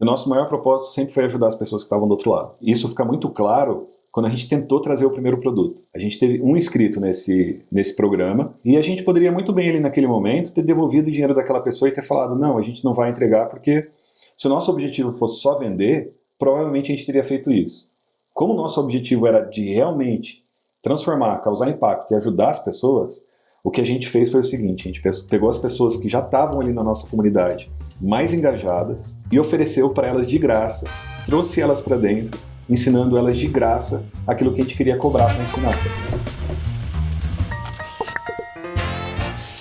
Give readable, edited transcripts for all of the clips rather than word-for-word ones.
O nosso maior propósito sempre foi ajudar as pessoas que estavam do outro lado. E isso fica muito claro quando a gente tentou trazer o primeiro produto. A gente teve um inscrito nesse programa e a gente poderia muito bem ali naquele momento ter devolvido o dinheiro daquela pessoa e ter falado, não, a gente não vai entregar porque se o nosso objetivo fosse só vender, provavelmente a gente teria feito isso. Como o nosso objetivo era de realmente transformar, causar impacto e ajudar as pessoas, o que a gente fez foi o seguinte, a gente pegou as pessoas que já estavam ali na nossa comunidade, mais engajadas, e ofereceu para elas de graça, trouxe elas para dentro, ensinando elas de graça aquilo que a gente queria cobrar para ensinar.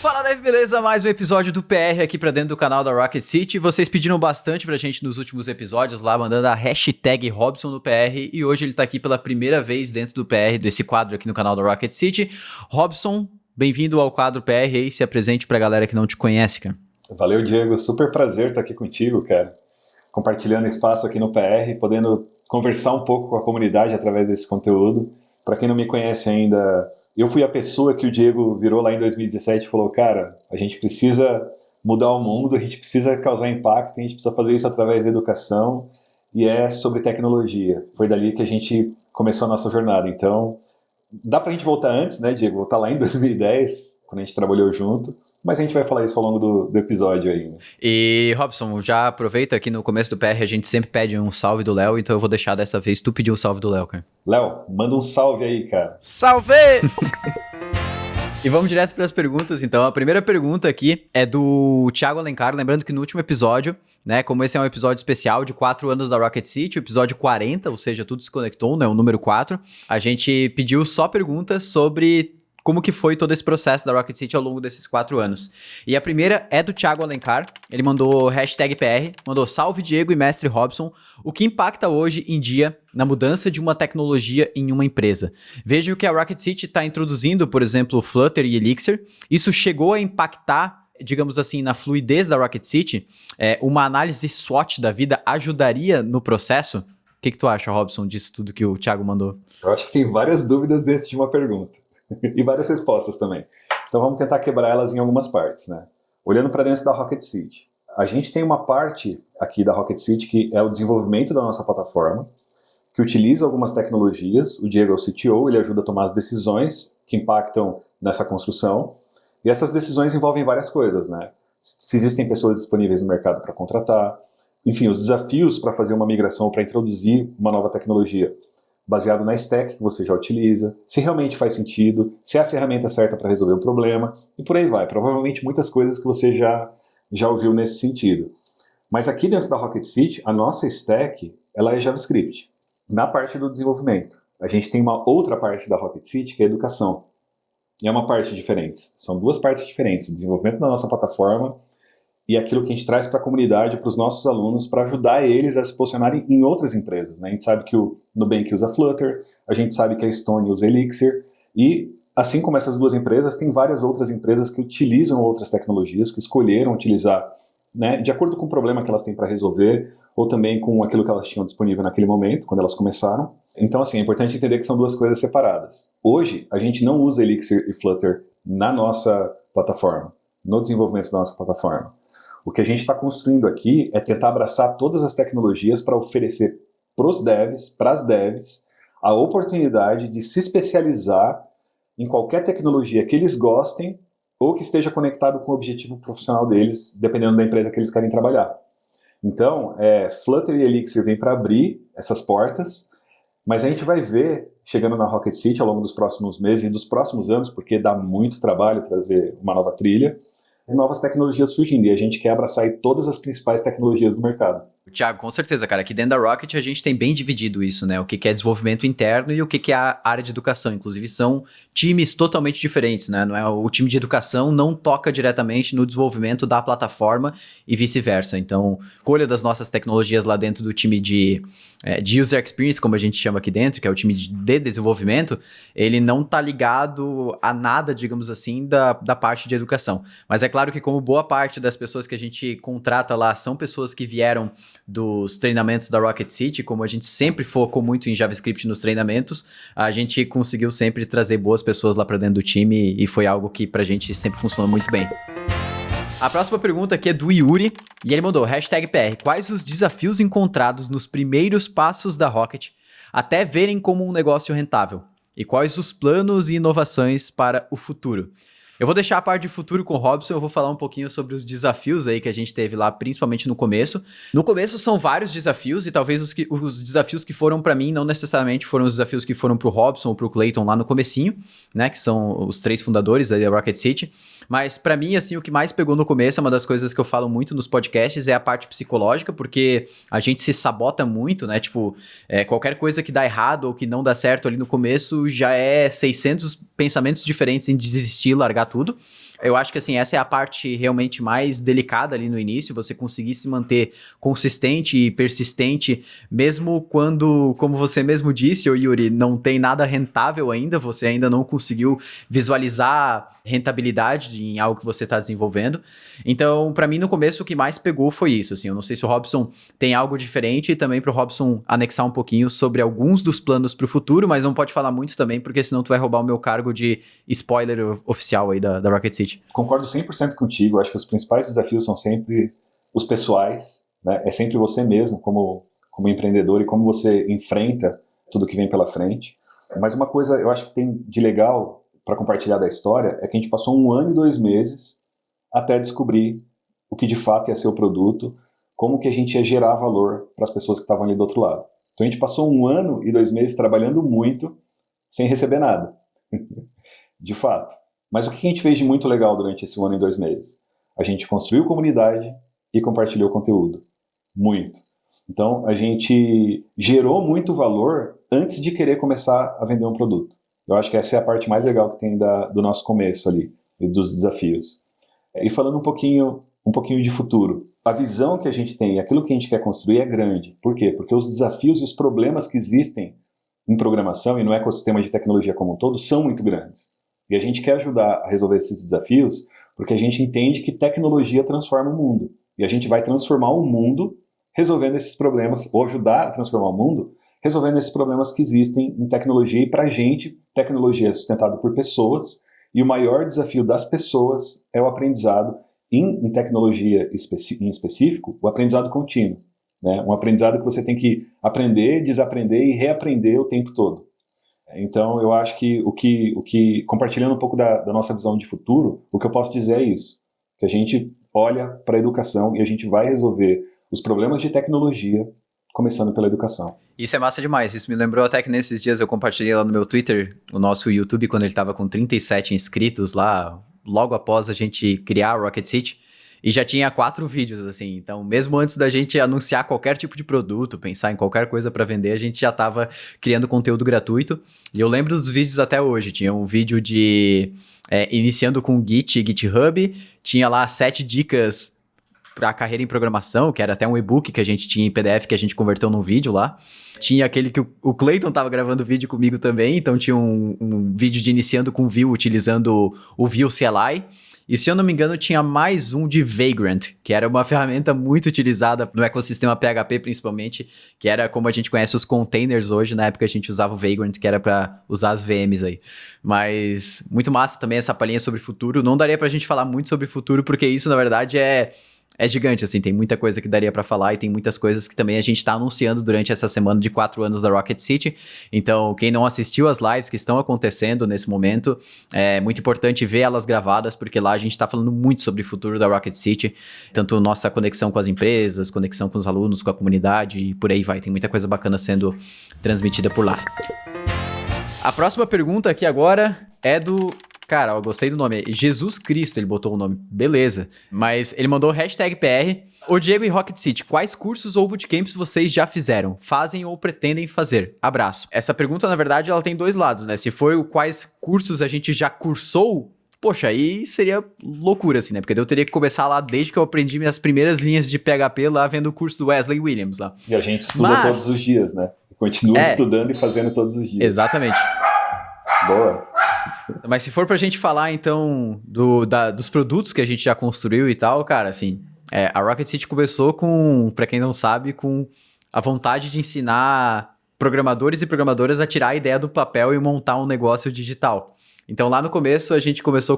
Fala, Dev, beleza? Mais um episódio do PR aqui pra dentro do canal da Rocket City. Vocês pediram bastante pra gente nos últimos episódios lá, mandando a hashtag Robson no PR, e hoje ele tá aqui pela primeira vez dentro do PR, desse quadro aqui no canal da Rocket City. Robson, bem-vindo ao quadro PR aí, se apresente pra galera que não te conhece, cara. Valeu, Diego, super prazer estar aqui contigo, cara. Compartilhando espaço aqui no PR, podendo conversar um pouco com a comunidade através desse conteúdo. Pra quem não me conhece ainda, eu fui a pessoa que o Diego virou lá em 2017 e falou, cara, a gente precisa mudar o mundo, a gente precisa causar impacto, a gente precisa fazer isso através da educação e é sobre tecnologia. Foi dali que a gente começou a nossa jornada. Então, dá pra gente voltar antes, né, Diego? Voltar lá em 2010, quando a gente trabalhou junto, mas a gente vai falar isso ao longo do episódio aí. Né? E, Robson, já aproveita aqui no começo do PR, a gente sempre pede um salve do Léo, então eu vou deixar dessa vez tu pedir um salve do Léo, cara. Léo, manda um salve aí, cara. Salve! E vamos direto para as perguntas, então. A primeira pergunta aqui é do Thiago Alencar, lembrando que no último episódio, né, como esse é um episódio especial de 4 anos da Rocket City, o episódio 40, ou seja, tudo se conectou, né, o número 4, a gente pediu só perguntas sobre como que foi todo esse processo da Rocket City ao longo desses 4 anos. E a primeira é do Thiago Alencar, ele mandou hashtag PR, mandou salve Diego e mestre Robson, o que impacta hoje em dia na mudança de uma tecnologia em uma empresa? Vejo que a Rocket City está introduzindo, por exemplo, Flutter e Elixir, isso chegou a impactar, digamos assim, na fluidez da Rocket City? Uma análise SWOT da vida ajudaria no processo? O que tu acha, Robson, disso tudo que o Thiago mandou? Eu acho que tem várias dúvidas dentro de uma pergunta. E várias respostas também. Então vamos tentar quebrar elas em algumas partes, né? Olhando para dentro da Rocket City. A gente tem uma parte aqui da Rocket City que é o desenvolvimento da nossa plataforma, que utiliza algumas tecnologias. O Diego é o CTO, ele ajuda a tomar as decisões que impactam nessa construção. E essas decisões envolvem várias coisas, né? Se existem pessoas disponíveis no mercado para contratar, enfim, os desafios para fazer uma migração, para introduzir uma nova tecnologia baseado na stack que você já utiliza, se realmente faz sentido, se é a ferramenta certa para resolver o problema, e por aí vai. Provavelmente muitas coisas que você já ouviu nesse sentido. Mas aqui dentro da Rocket City, a nossa stack, ela é JavaScript. Na parte do desenvolvimento, a gente tem uma outra parte da Rocket City, que é a educação. E é uma parte diferente. São duas partes diferentes, o desenvolvimento da nossa plataforma e aquilo que a gente traz para a comunidade, para os nossos alunos, para ajudar eles a se posicionarem em outras empresas. Né? A gente sabe que o Nubank usa Flutter, a gente sabe que a Stone usa Elixir, e assim como essas duas empresas, tem várias outras empresas que utilizam outras tecnologias, que escolheram utilizar, né, de acordo com o problema que elas têm para resolver, ou também com aquilo que elas tinham disponível naquele momento, quando elas começaram. Então, assim, é importante entender que são duas coisas separadas. Hoje, a gente não usa Elixir e Flutter na nossa plataforma, no desenvolvimento da nossa plataforma. O que a gente está construindo aqui é tentar abraçar todas as tecnologias para oferecer para os devs, para as devs, a oportunidade de se especializar em qualquer tecnologia que eles gostem ou que esteja conectado com o objetivo profissional deles, dependendo da empresa que eles querem trabalhar. Então, Flutter e Elixir vêm para abrir essas portas, mas a gente vai ver, chegando na Rocket City ao longo dos próximos meses e dos próximos anos, porque dá muito trabalho trazer uma nova trilha, novas tecnologias surgindo, e a gente quer abraçar aí todas as principais tecnologias do mercado. Thiago, com certeza, cara, aqui dentro da Rocket a gente tem bem dividido isso, né, o que é desenvolvimento interno e o que é a área de educação, inclusive são times totalmente diferentes, né, não é, o time de educação não toca diretamente no desenvolvimento da plataforma e vice-versa, então, escolha das nossas tecnologias lá dentro do time de user experience, como a gente chama aqui dentro, que é o time de desenvolvimento, ele não tá ligado a nada, digamos assim, da parte de educação, mas é claro que como boa parte das pessoas que a gente contrata lá são pessoas que vieram dos treinamentos da Rocket City, como a gente sempre focou muito em JavaScript nos treinamentos, a gente conseguiu sempre trazer boas pessoas lá para dentro do time e foi algo que pra gente sempre funcionou muito bem. A próxima pergunta aqui é do Yuri, e ele mandou, #PR, quais os desafios encontrados nos primeiros passos da Rocket até verem como um negócio rentável? E quais os planos e inovações para o futuro? Eu vou deixar a parte de futuro com o Robson, eu vou falar um pouquinho sobre os desafios aí que a gente teve lá, principalmente no começo. No começo são vários desafios, e talvez os desafios que foram para mim não necessariamente foram os desafios que foram pro Robson ou pro Clayton lá no comecinho, né, que são os 3 fundadores aí da Rocket City. Mas para mim, assim, o que mais pegou no começo, é uma das coisas que eu falo muito nos podcasts, é a parte psicológica, porque a gente se sabota muito, né, tipo, qualquer coisa que dá errado ou que não dá certo ali no começo já é 600 pensamentos diferentes em desistir, largar tudo. Eu acho que, assim, essa é a parte realmente mais delicada ali no início, você conseguir se manter consistente e persistente, mesmo quando, como você mesmo disse, Yuri, não tem nada rentável ainda, você ainda não conseguiu visualizar rentabilidade em algo que você está desenvolvendo. Então, para mim, no começo, o que mais pegou foi isso, assim, eu não sei se o Robson tem algo diferente, e também para o Robson anexar um pouquinho sobre alguns dos planos para o futuro, mas não pode falar muito também, porque senão tu vai roubar o meu cargo de spoiler oficial aí da Rocket City. Concordo 100% contigo, acho que os principais desafios são sempre os pessoais, né? É sempre você mesmo como empreendedor e como você enfrenta tudo que vem pela frente. Mas uma coisa eu acho que tem de legal para compartilhar da história é que a gente passou 1 ano e 2 meses até descobrir o que de fato ia ser o produto, como que a gente ia gerar valor para as pessoas que estavam ali do outro lado. Então a gente passou 1 ano e 2 meses trabalhando muito sem receber nada, de fato. Mas o que a gente fez de muito legal durante esse 1 ano e 2 meses? A gente construiu comunidade e compartilhou conteúdo. Muito. Então, a gente gerou muito valor antes de querer começar a vender um produto. Eu acho que essa é a parte mais legal que tem do nosso começo ali, dos desafios. E falando um pouquinho de futuro. A visão que a gente tem, aquilo que a gente quer construir é grande. Por quê? Porque os desafios e os problemas que existem em programação e no ecossistema de tecnologia como um todo são muito grandes. E a gente quer ajudar a resolver esses desafios porque a gente entende que tecnologia transforma o mundo. E a gente vai transformar o mundo resolvendo esses problemas, ou ajudar a transformar o mundo resolvendo esses problemas que existem em tecnologia. E para a gente, tecnologia é sustentada por pessoas, e o maior desafio das pessoas é o aprendizado em tecnologia em específico, o aprendizado contínuo. Né? Um aprendizado que você tem que aprender, desaprender e reaprender o tempo todo. Então, eu acho que compartilhando um pouco da nossa visão de futuro, o que eu posso dizer é isso, que a gente olha para a educação e a gente vai resolver os problemas de tecnologia começando pela educação. Isso é massa demais, isso me lembrou até que nesses dias eu compartilhei lá no meu Twitter, o nosso YouTube, quando ele estava com 37 inscritos lá, logo após a gente criar a Rocket City, e já tinha 4 vídeos, assim, então mesmo antes da gente anunciar qualquer tipo de produto, pensar em qualquer coisa para vender, a gente já estava criando conteúdo gratuito, e eu lembro dos vídeos até hoje, tinha um vídeo de iniciando com Git e GitHub, tinha lá 7 dicas para a carreira em programação, que era até um e-book que a gente tinha em PDF, que a gente converteu num vídeo lá, tinha aquele que o Clayton tava gravando vídeo comigo também, então tinha um vídeo de iniciando com Vue, utilizando o Vue CLI. E se eu não me engano, tinha mais um de Vagrant, que era uma ferramenta muito utilizada no ecossistema PHP, principalmente, que era como a gente conhece os containers hoje. Na época a gente usava o Vagrant, que era para usar as VMs aí. Mas muito massa também essa palhinha sobre futuro. Não daria pra gente falar muito sobre futuro, porque isso, na verdade, é gigante, assim, tem muita coisa que daria pra falar e tem muitas coisas que também a gente tá anunciando durante essa semana de 4 anos da Rocket City. Então, quem não assistiu as lives que estão acontecendo nesse momento, é muito importante ver elas gravadas, porque lá a gente tá falando muito sobre o futuro da Rocket City, tanto nossa conexão com as empresas, conexão com os alunos, com a comunidade e por aí vai. Tem muita coisa bacana sendo transmitida por lá. A próxima pergunta aqui agora é do... Cara, eu gostei do nome. Jesus Cristo, ele botou o nome. Beleza. Mas ele mandou #PR. Ô Diego e Rocket City, quais cursos ou bootcamps vocês já fizeram? Fazem ou pretendem fazer? Abraço. Essa pergunta, na verdade, ela tem 2 lados, né? Se for quais cursos a gente já cursou, poxa, aí seria loucura, assim, né? Porque eu teria que começar lá desde que eu aprendi minhas primeiras linhas de PHP lá, vendo o curso do Wesley Williams lá. E a gente estuda todos os dias, né? Continua estudando e fazendo todos os dias. Exatamente. Boa. Mas se for pra gente falar, então, dos produtos que a gente já construiu e tal, cara, assim, a Rocket City começou com, pra quem não sabe, com a vontade de ensinar programadores e programadoras a tirar a ideia do papel e montar um negócio digital. Então lá no começo a gente começou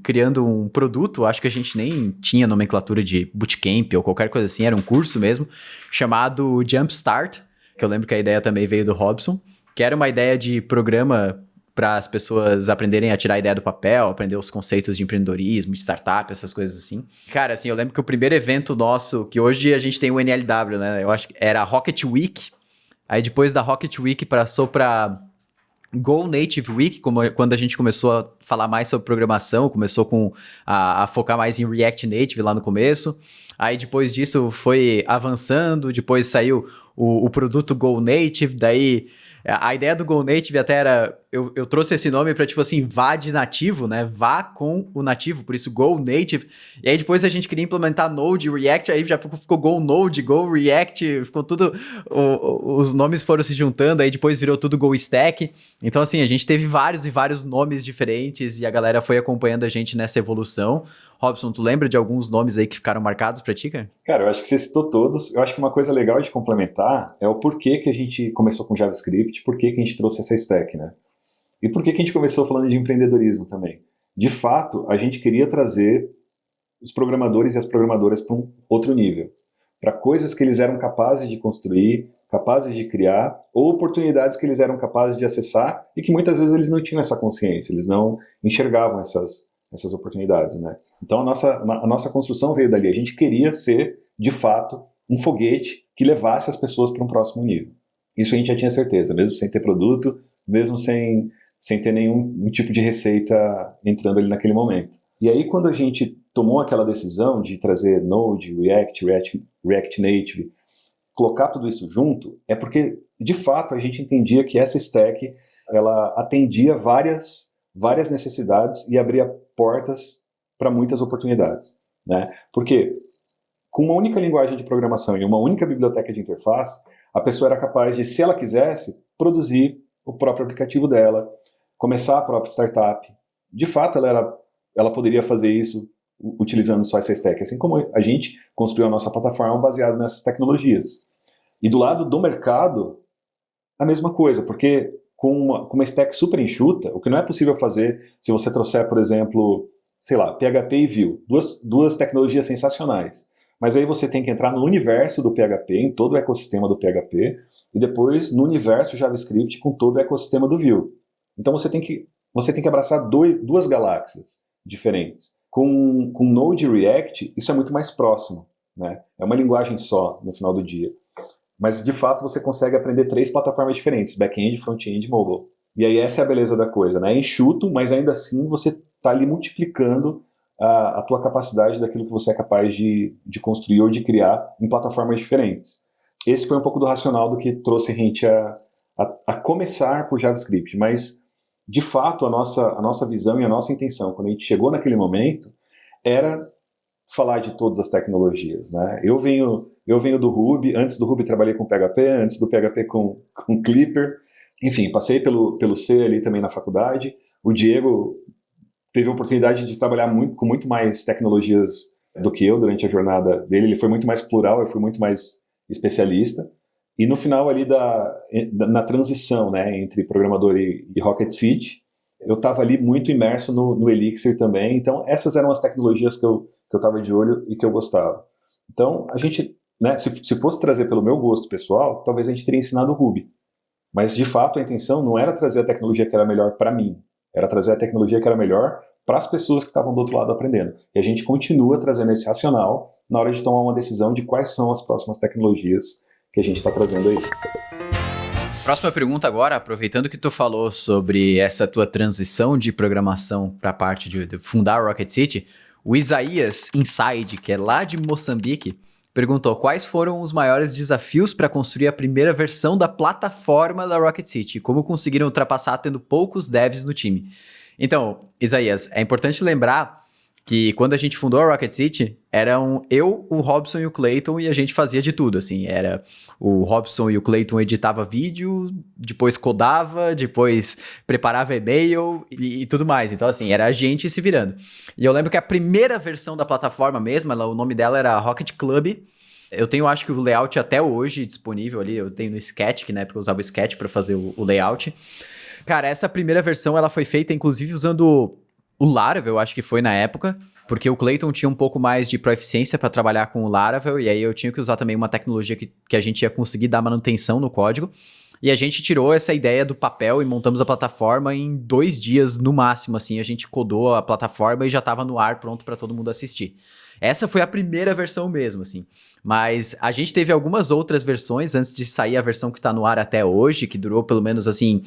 criando um produto, acho que a gente nem tinha nomenclatura de bootcamp ou qualquer coisa assim, era um curso mesmo, chamado Jumpstart, que eu lembro que a ideia também veio do Robson, que era uma ideia de programa para as pessoas aprenderem a tirar a ideia do papel, aprender os conceitos de empreendedorismo, de startup, essas coisas assim. Cara, assim, eu lembro que o primeiro evento nosso, que hoje a gente tem o NLW, né? Eu acho que era a Rocket Week. Aí depois da Rocket Week passou para Go Native Week, quando a gente começou a falar mais sobre programação, começou a focar mais em React Native lá no começo. Aí depois disso foi avançando, depois saiu o produto Go Native, daí a ideia do Go Native até era, eu trouxe esse nome para tipo assim, vá de nativo, né? Vá com o nativo, por isso Go Native. E aí depois a gente queria implementar Node e React, aí já ficou Go Node, Go React, ficou tudo, os nomes foram se juntando, aí depois virou tudo Go Stack. Então assim, a gente teve vários e vários nomes diferentes e a galera foi acompanhando a gente nessa evolução. Robson, tu lembra de alguns nomes aí que ficaram marcados pra ti, cara? Cara, eu acho que você citou todos. Eu acho que uma coisa legal de complementar é o porquê que a gente começou com JavaScript, porquê que a gente trouxe essa stack, né? E por que a gente começou falando de empreendedorismo também? De fato, a gente queria trazer os programadores e as programadoras para um outro nível, para coisas que eles eram capazes de construir, capazes de criar, ou oportunidades que eles eram capazes de acessar e que muitas vezes eles não tinham essa consciência, eles não enxergavam essas oportunidades, né? Então a nossa construção veio dali. A gente queria ser, de fato, um foguete que levasse as pessoas para um próximo nível. Isso a gente já tinha certeza, mesmo sem ter produto, mesmo sem ter nenhum tipo de receita entrando ali naquele momento. E aí quando a gente tomou aquela decisão de trazer Node, React Native, colocar tudo isso junto, é porque, de fato, a gente entendia que essa stack, ela atendia várias necessidades e abria portas para muitas oportunidades, né? Porque com uma única linguagem de programação e uma única biblioteca de interface, a pessoa era capaz de, se ela quisesse, produzir o próprio aplicativo dela, começar a própria startup. De fato, ela poderia fazer isso utilizando só essa stack, assim como a gente construiu a nossa plataforma baseada nessas tecnologias. E do lado do mercado, a mesma coisa, porque com uma stack super enxuta, o que não é possível fazer se você trouxer, por exemplo, sei lá, PHP e Vue, duas tecnologias sensacionais. Mas aí você tem que entrar no universo do PHP, em todo o ecossistema do PHP, e depois no universo JavaScript com todo o ecossistema do Vue. Então você tem que abraçar duas galáxias diferentes. Com Node e React, isso é muito mais próximo, né? É uma linguagem só, no final do dia. Mas, de fato, você consegue aprender 3 plataformas diferentes, back-end, front-end e mobile. E aí essa é a beleza da coisa, né? É enxuto, mas ainda assim você está ali multiplicando a tua capacidade daquilo que você é capaz de construir ou de criar em plataformas diferentes. Esse foi um pouco do racional do que trouxe a gente a começar por JavaScript, mas, de fato, a nossa visão e a nossa intenção, quando a gente chegou naquele momento, era falar de todas as tecnologias, né? Eu venho do Ruby, antes do Ruby trabalhei com PHP, antes do PHP com Clipper, enfim, passei pelo C ali também na faculdade. O Diego teve a oportunidade de trabalhar com muito mais tecnologias do que eu durante a jornada dele, ele foi muito mais plural, eu fui muito mais especialista. E no final ali na transição, né, entre programador e Rocket City, eu estava ali muito imerso no Elixir também, então essas eram as tecnologias que eu estava de olho e que eu gostava. Então a gente, né, se fosse trazer pelo meu gosto pessoal, talvez a gente teria ensinado o Ruby. Mas de fato a intenção não era trazer a tecnologia que era melhor para mim, era trazer a tecnologia que era melhor para as pessoas que estavam do outro lado aprendendo. E a gente continua trazendo esse racional na hora de tomar uma decisão de quais são as próximas tecnologias que a gente está trazendo aí. Próxima pergunta agora, aproveitando que tu falou sobre essa tua transição de programação para a parte de fundar a Rocket City, o Isaías Inside, que é lá de Moçambique, perguntou quais foram os maiores desafios para construir a primeira versão da plataforma da Rocket City e como conseguiram ultrapassar tendo poucos devs no time. Então, Isaías, é importante lembrar que quando a gente fundou a Rocket City, eram eu, o Robson e o Clayton, e a gente fazia de tudo, assim, era o Robson e o Clayton editava vídeo, depois codava, depois preparava e-mail e tudo mais, então assim, era a gente se virando. E eu lembro que a primeira versão da plataforma mesmo, o nome dela era Rocket Club. Eu tenho, acho que o layout até hoje disponível ali, eu tenho no Sketch, que na época eu usava o Sketch para fazer o layout. Cara, essa primeira versão ela foi feita inclusive usando o Laravel, acho que foi na época, porque o Clayton tinha um pouco mais de proficiência para trabalhar com o Laravel, e aí eu tinha que usar também uma tecnologia que a gente ia conseguir dar manutenção no código. E a gente tirou essa ideia do papel e montamos a plataforma em 2 dias no máximo, assim, a gente codou a plataforma e já estava no ar pronto para todo mundo assistir. Essa foi a primeira versão mesmo, assim. Mas a gente teve algumas outras versões antes de sair a versão que está no ar até hoje, que durou pelo menos, assim,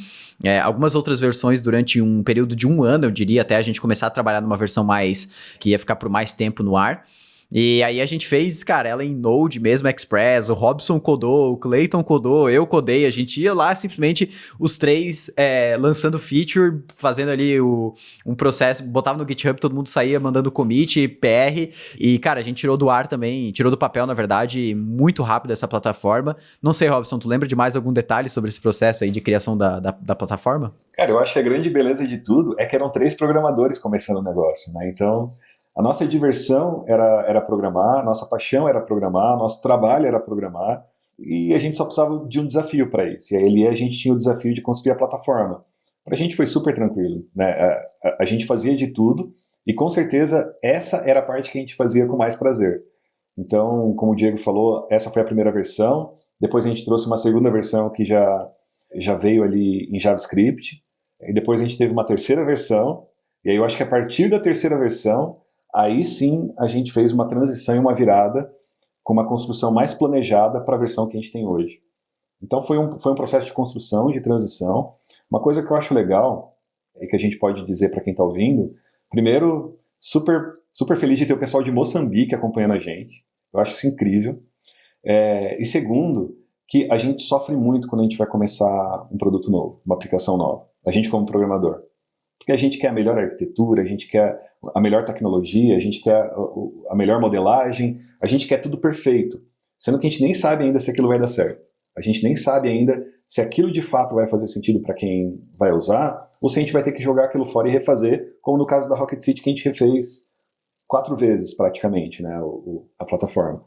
algumas outras versões durante um período de 1 ano, eu diria, até a gente começar a trabalhar numa versão mais, que ia ficar por mais tempo no ar. E aí a gente fez, cara, ela em Node mesmo, Express, o Robson codou, o Clayton codou, eu codei, a gente ia lá simplesmente os três lançando feature, fazendo ali um processo, botava no GitHub, todo mundo saía mandando commit, PR, e cara, a gente tirou do ar também, tirou do papel, na verdade, muito rápido essa plataforma. Não sei, Robson, tu lembra de mais algum detalhe sobre esse processo aí de criação da plataforma? Cara, eu acho que a grande beleza de tudo é que eram 3 programadores começando o negócio, né? Então, a nossa diversão era programar, a nossa paixão era programar, nosso trabalho era programar, e a gente só precisava de um desafio para isso. E aí ali a gente tinha o desafio de construir a plataforma. Para a gente foi super tranquilo, né? A gente fazia de tudo, e com certeza essa era a parte que a gente fazia com mais prazer. Então, como o Diego falou, essa foi a primeira versão, depois a gente trouxe uma segunda versão que já veio ali em JavaScript, e depois a gente teve uma terceira versão, e aí eu acho que a partir da terceira versão, aí sim a gente fez uma transição e uma virada com uma construção mais planejada para a versão que a gente tem hoje. Então foi um processo de construção e de transição. Uma coisa que eu acho legal e que a gente pode dizer para quem está ouvindo, primeiro, super feliz de ter o pessoal de Moçambique acompanhando a gente. Eu acho isso incrível. E segundo, que a gente sofre muito quando a gente vai começar um produto novo, uma aplicação nova. A gente como programador. Porque a gente quer a melhor arquitetura, a gente quer a melhor tecnologia, a gente quer a melhor modelagem, a gente quer tudo perfeito. Sendo que a gente nem sabe ainda se aquilo vai dar certo. A gente nem sabe ainda se aquilo de fato vai fazer sentido para quem vai usar, ou se a gente vai ter que jogar aquilo fora e refazer, como no caso da Rocket City, que a gente refez 4 vezes praticamente, né, a plataforma.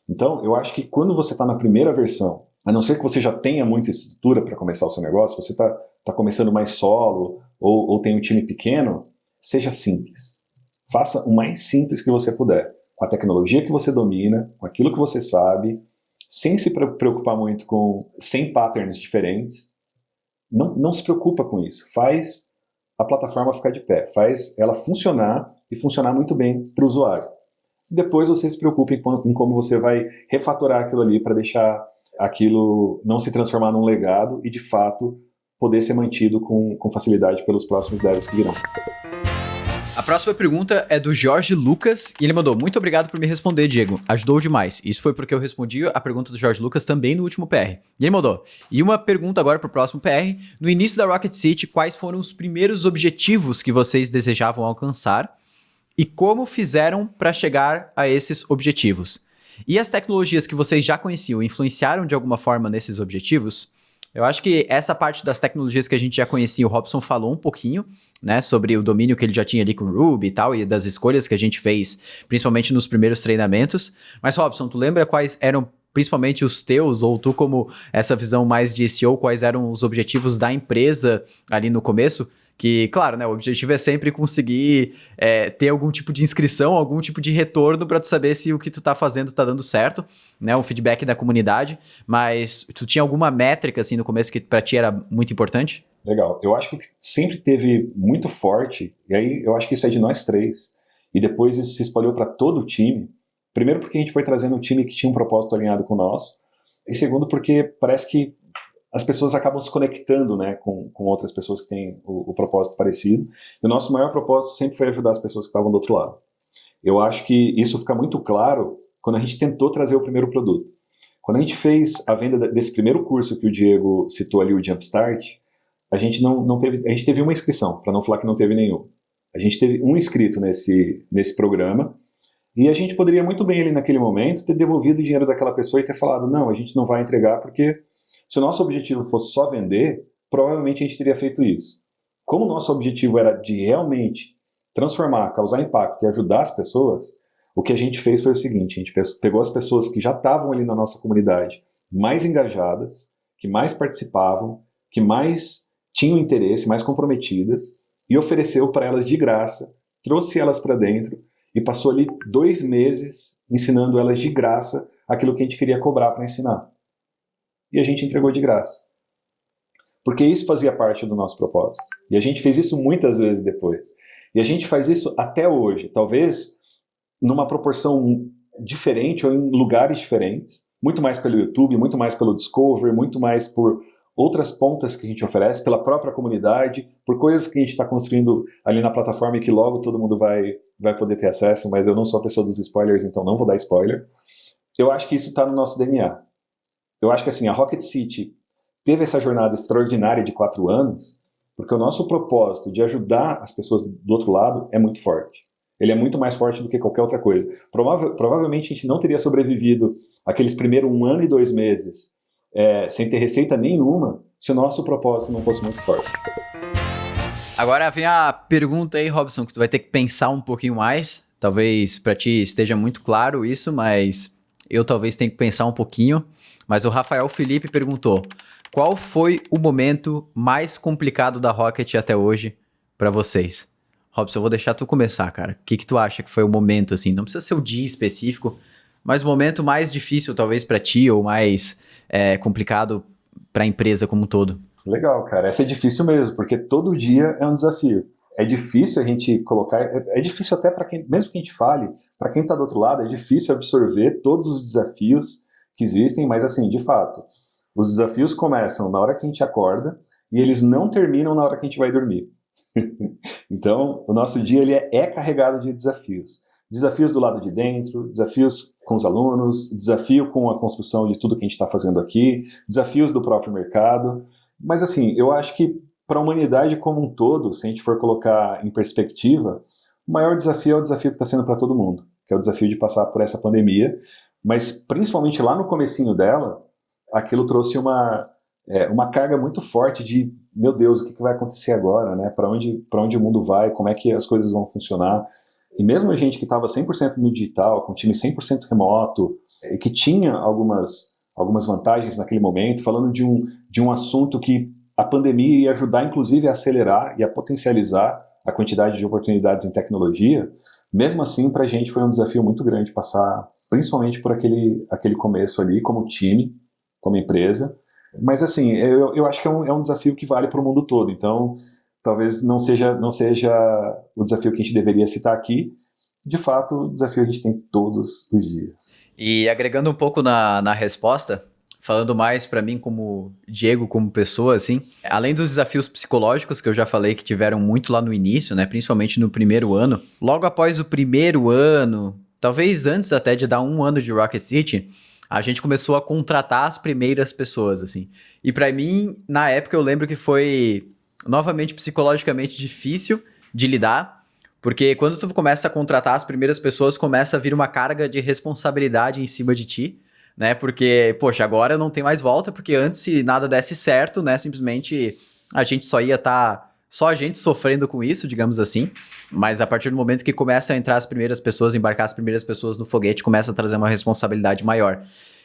Então, eu acho que quando você está na primeira versão, a não ser que você já tenha muita estrutura para começar o seu negócio, você está começando mais solo ou tem um time pequeno, seja simples. Faça o mais simples que você puder, com a tecnologia que você domina, com aquilo que você sabe, sem se preocupar muito com 100 patterns diferentes. Não se preocupa com isso. Faz a plataforma ficar de pé, faz ela funcionar e funcionar muito bem para o usuário. Depois você se preocupa em como você vai refatorar aquilo ali para deixar aquilo não se transformar num legado e, de fato, poder ser mantido com facilidade pelos próximos devs que virão. A próxima pergunta é do Jorge Lucas e ele mandou: muito obrigado por me responder, Diego. Ajudou demais. Isso foi porque eu respondi a pergunta do Jorge Lucas também no último PR. E ele mandou: e uma pergunta agora para o próximo PR. No início da Rocket City, quais foram os primeiros objetivos que vocês desejavam alcançar e como fizeram para chegar a esses objetivos? E as tecnologias que vocês já conheciam influenciaram de alguma forma nesses objetivos? Eu acho que essa parte das tecnologias que a gente já conhecia, o Robson falou um pouquinho, né, sobre o domínio que ele já tinha ali com o Ruby e tal, e das escolhas que a gente fez, principalmente nos primeiros treinamentos. Mas, Robson, tu lembra quais eram principalmente os teus, ou tu como essa visão mais de CEO, quais eram os objetivos da empresa ali no começo? Que, claro, né, o objetivo é sempre conseguir ter algum tipo de inscrição, algum tipo de retorno para tu saber se o que tu tá fazendo tá dando certo, né, um feedback da comunidade, mas tu tinha alguma métrica, assim, no começo que para ti era muito importante? Legal. Eu acho que sempre teve muito forte, e aí eu acho que isso é de nós 3, e depois isso se espalhou para todo o time. Primeiro porque a gente foi trazendo um time que tinha um propósito alinhado com o nosso, e segundo porque parece que as pessoas acabam se conectando, né, com outras pessoas que têm o propósito parecido. E o nosso maior propósito sempre foi ajudar as pessoas que estavam do outro lado. Eu acho que isso fica muito claro quando a gente tentou trazer o primeiro produto. Quando a gente fez a venda desse primeiro curso que o Diego citou ali, o Jumpstart, a gente teve uma inscrição, para não falar que não teve nenhum. A gente teve um inscrito nesse programa, e a gente poderia muito bem ali naquele momento ter devolvido o dinheiro daquela pessoa e ter falado, não, a gente não vai entregar porque se o nosso objetivo fosse só vender, provavelmente a gente teria feito isso. Como o nosso objetivo era de realmente transformar, causar impacto e ajudar as pessoas, o que a gente fez foi o seguinte, a gente pegou as pessoas que já estavam ali na nossa comunidade mais engajadas, que mais participavam, que mais tinham interesse, mais comprometidas, e ofereceu para elas de graça, trouxe elas para dentro e passou ali 2 meses ensinando elas de graça aquilo que a gente queria cobrar para ensinar. E a gente entregou de graça. Porque isso fazia parte do nosso propósito. E a gente fez isso muitas vezes depois. E a gente faz isso até hoje, talvez numa proporção diferente ou em lugares diferentes, muito mais pelo YouTube, muito mais pelo Discovery, muito mais por outras pontas que a gente oferece, pela própria comunidade, por coisas que a gente está construindo ali na plataforma e que logo todo mundo vai poder ter acesso, mas eu não sou a pessoa dos spoilers, então não vou dar spoiler. Eu acho que isso está no nosso DNA. Eu acho que assim, a Rocket City teve essa jornada extraordinária de 4 anos, porque o nosso propósito de ajudar as pessoas do outro lado é muito forte. Ele é muito mais forte do que qualquer outra coisa. Provavelmente a gente não teria sobrevivido aqueles primeiros 1 ano e 2 meses sem ter receita nenhuma se o nosso propósito não fosse muito forte. Agora vem a pergunta aí, Robson, que tu vai ter que pensar um pouquinho mais. Talvez para ti esteja muito claro isso, mas eu talvez tenha que pensar um pouquinho. Mas o Rafael Felipe perguntou: qual foi o momento mais complicado da Rocket até hoje para vocês? Robson, eu vou deixar tu começar, cara. O que tu acha que foi o momento, assim? Não precisa ser o dia específico, mas o momento mais difícil, talvez, para ti, ou mais complicado para a empresa como um todo. Legal, cara. Essa é difícil mesmo, porque todo dia é um desafio. É difícil a gente colocar... É difícil até para quem... Mesmo que a gente fale, para quem está do outro lado, é difícil absorver todos os desafios que existem, mas assim, de fato, os desafios começam na hora que a gente acorda e eles não terminam na hora que a gente vai dormir. Então, o nosso dia ele é carregado de desafios. Desafios do lado de dentro, desafios com os alunos, desafio com a construção de tudo que a gente está fazendo aqui, desafios do próprio mercado. Mas assim, eu acho que para a humanidade como um todo, se a gente for colocar em perspectiva, o maior desafio é o desafio que está sendo para todo mundo, que é o desafio de passar por essa pandemia. Mas principalmente lá no comecinho dela, aquilo trouxe uma carga muito forte de, meu Deus, o que vai acontecer agora, né? Para onde o mundo vai, como é que as coisas vão funcionar. E mesmo a gente que estava 100% no digital, com um time 100% remoto, e que tinha algumas vantagens naquele momento, falando de um assunto que a pandemia ia ajudar, inclusive, a acelerar e a potencializar a quantidade de oportunidades em tecnologia, mesmo assim, para a gente foi um desafio muito grande passar, principalmente por aquele começo ali, como time, como empresa. Mas assim, eu acho que é um desafio que vale para o mundo todo. Então, talvez não seja o desafio que a gente deveria citar aqui. De fato, o desafio a gente tem todos os dias. E agregando um pouco na resposta, falando mais para mim como Diego, como pessoa, assim, além dos desafios psicológicos que eu já falei que tiveram muito lá no início, né, principalmente no primeiro ano, logo após o primeiro ano, talvez antes até de dar 1 ano de Rocket City, a gente começou a contratar as primeiras pessoas, assim. E para mim, na época, eu lembro que foi novamente psicologicamente difícil de lidar, porque quando tu começa a contratar as primeiras pessoas, começa a vir uma carga de responsabilidade em cima de ti, né? Porque, poxa, agora não tem mais volta, porque antes, se nada desse certo, né, simplesmente a gente só ia estar... Só a gente sofrendo com isso, digamos assim, mas a partir do momento que começa a entrar as primeiras pessoas, embarcar as primeiras pessoas no foguete, começa a trazer uma responsabilidade maior.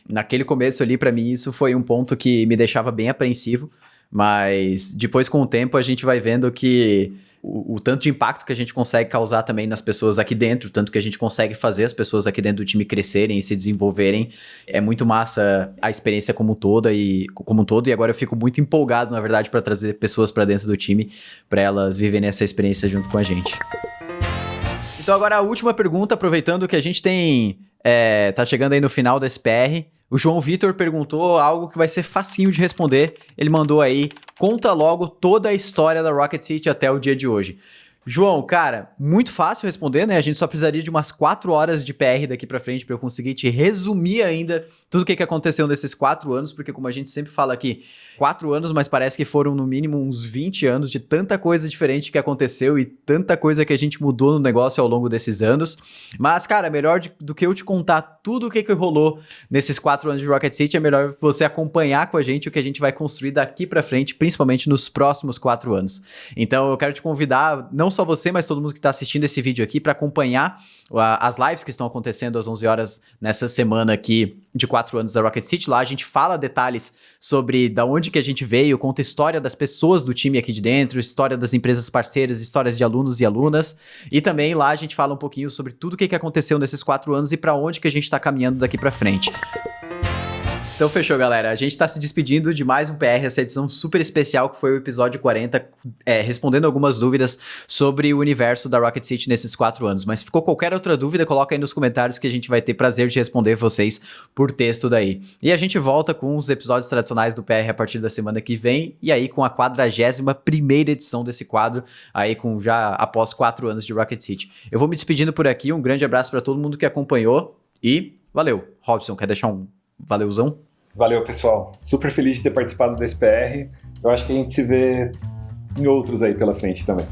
Naquele começo ali, para mim, isso foi um ponto que me deixava bem apreensivo, mas depois, com o tempo, a gente vai vendo que o tanto de impacto que a gente consegue causar também nas pessoas aqui dentro, tanto que a gente consegue fazer as pessoas aqui dentro do time crescerem e se desenvolverem, é muito massa a experiência como um todo, e agora eu fico muito empolgado, na verdade, para trazer pessoas para dentro do time, para elas viverem essa experiência junto com a gente. Então agora a última pergunta, aproveitando que a gente tá chegando aí no final da SPR, o João Vitor perguntou algo que vai ser facinho de responder. Ele mandou aí: conta logo toda a história da Rocket City até o dia de hoje. João, cara, muito fácil responder, né? A gente só precisaria de umas 4 horas de PR daqui pra frente pra eu conseguir te resumir ainda tudo o que aconteceu nesses 4 anos, porque como a gente sempre fala aqui, 4 anos, mas parece que foram no mínimo uns 20 anos de tanta coisa diferente que aconteceu e tanta coisa que a gente mudou no negócio ao longo desses anos. Mas, cara, melhor do que eu te contar tudo o que rolou nesses 4 anos de Rocket City, é melhor você acompanhar com a gente o que a gente vai construir daqui pra frente, principalmente nos próximos 4 anos. Então, eu quero te convidar, não só você, mas todo mundo que está assistindo esse vídeo aqui para acompanhar as lives que estão acontecendo às 11 horas nessa semana aqui de 4 anos da Rocket City. Lá a gente fala detalhes sobre da onde que a gente veio, conta a história das pessoas do time aqui de dentro, história das empresas parceiras, histórias de alunos e alunas, e também lá a gente fala um pouquinho sobre tudo o que aconteceu nesses 4 anos e para onde que a gente está caminhando daqui para frente. Então fechou, galera. A gente tá se despedindo de mais um PR, essa edição super especial que foi o episódio 40, respondendo algumas dúvidas sobre o universo da Rocket City nesses 4 anos. Mas se ficou qualquer outra dúvida, coloca aí nos comentários que a gente vai ter prazer de responder vocês por texto daí. E a gente volta com os episódios tradicionais do PR a partir da semana que vem, e aí com a 41ª edição desse quadro, aí com já após 4 anos de Rocket City. Eu vou me despedindo por aqui, um grande abraço para todo mundo que acompanhou e valeu. Robson, quer deixar um valeuzão? Valeu, pessoal. Super feliz de ter participado desse PR. Eu acho que a gente se vê em outros aí pela frente também.